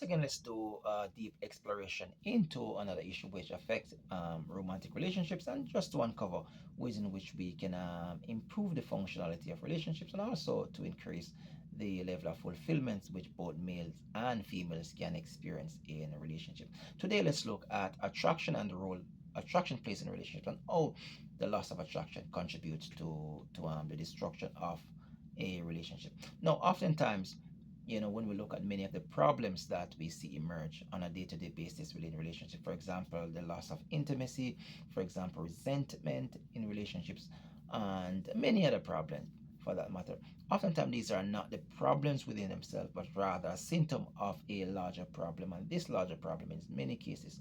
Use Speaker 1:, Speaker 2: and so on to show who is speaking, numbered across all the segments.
Speaker 1: Again, let's do a deep exploration into another issue which affects romantic relationships, and just to uncover ways in which we can improve the functionality of relationships, and also to increase the level of fulfillment which both males and females can experience in a relationship. Today, let's look at attraction and the role attraction plays in relationships, and how the loss of attraction contributes to the destruction of a relationship. Now, oftentimes, when we look at many of the problems that we see emerge on a day-to-day basis within relationship, for example, the loss of intimacy, for example, resentment in relationships, and many other problems for that matter. Oftentimes, these are not the problems within themselves, but rather a symptom of a larger problem. And this larger problem, in many cases,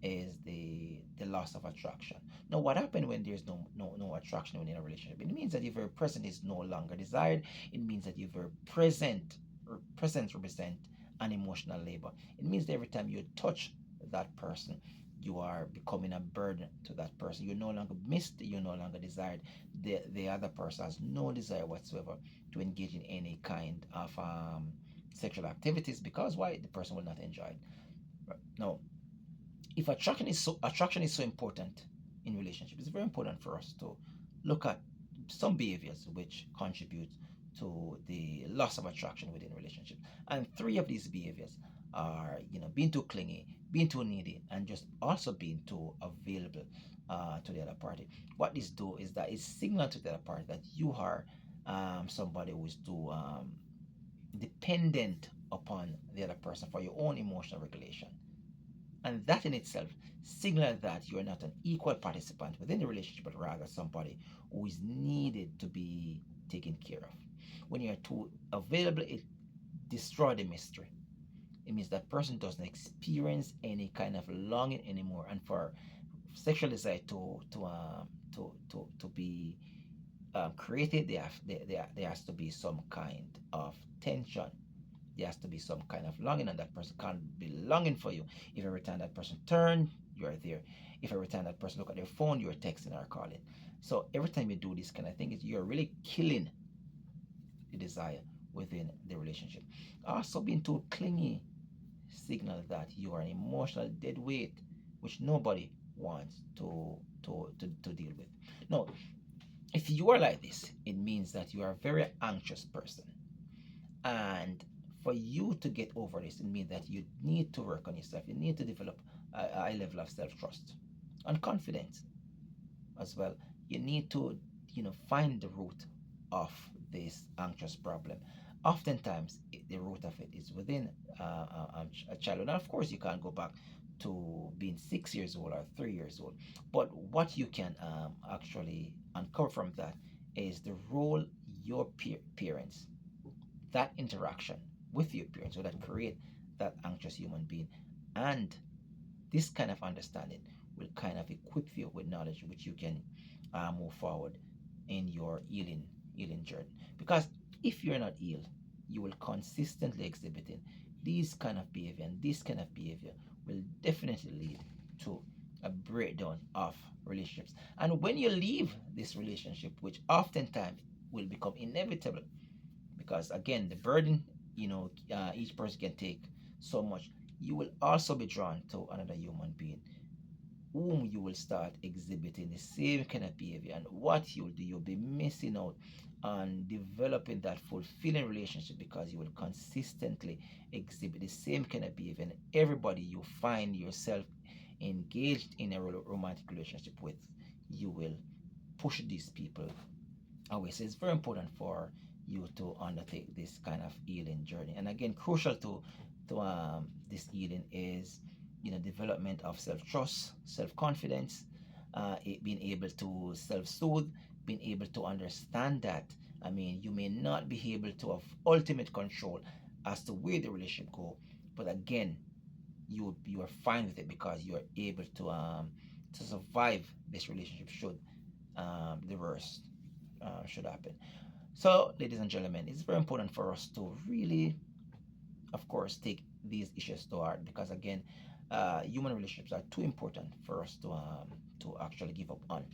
Speaker 1: is the loss of attraction. Now, what happens when there's no attraction within a relationship? It means that your very presence is no longer desired. It means that your very presence represent an emotional labor. It means that every time you touch that person, you are becoming a burden to that person. You're no longer missed, you're no longer desired. The other person has no desire whatsoever to engage in any kind of sexual activities, because why? The person will not enjoy it. No, if attraction is so important in relationship, it's very important for us to look at some behaviors which contribute to the loss of attraction within a relationship. And three of these behaviors are, being too clingy, being too needy, and just also being too available to the other party. What this do is that it signal to the other party that you are somebody who is too dependent upon the other person for your own emotional regulation. And that in itself signals that you are not an equal participant within the relationship, but rather somebody who is needed to be taken care of. When you're too available, it destroys the mystery. It means that person doesn't experience any kind of longing anymore. And for sexual desire to be created, there has to be some kind of tension. There has to be some kind of longing, and that person can't be longing for you if every time that person turn, you're there. If every time that person look at their phone, you're texting or calling. So every time you do this kind of thing, you're really killing the desire within the relationship. Also, being too clingy signals that you are an emotional dead weight, which nobody wants to deal with. Now, if you are like this, it means that you are a very anxious person. And for you to get over this, it means that you need to work on yourself. You need to develop a high level of self-trust and confidence as well. You need to, find the root of this anxious problem. Oftentimes, the root of it is within a childhood. And of course, you can't go back to being 6 years old or 3 years old. But what you can actually uncover from that is the role your parents, that interaction with your parents, so that create that anxious human being. And this kind of understanding will kind of equip you with knowledge which you can move forward in your healing journey. Because if you're not healed, you will consistently exhibiting these kind of behavior, and this kind of behavior will definitely lead to a breakdown of relationships. And when you leave this relationship, which oftentimes will become inevitable, because again, the burden, each person can take so much, you will also be drawn to another human being whom you will start exhibiting the same kind of behavior. And what you'll do, you'll be missing out on developing that fulfilling relationship, because you will consistently exhibit the same kind of behavior. And everybody you find yourself engaged in a romantic relationship with, you will push these people away. So it's very important for you to undertake this kind of healing journey. And again, crucial to this healing is, development of self-trust, self-confidence, being able to self-soothe, being able to understand that, you may not be able to have ultimate control as to where the relationship go, but again, you are fine with it, because you are able to survive this relationship should the worst should happen. So, ladies and gentlemen, it's very important for us to really, of course, take these issues to heart, because again, human relationships are too important for us to actually give up on.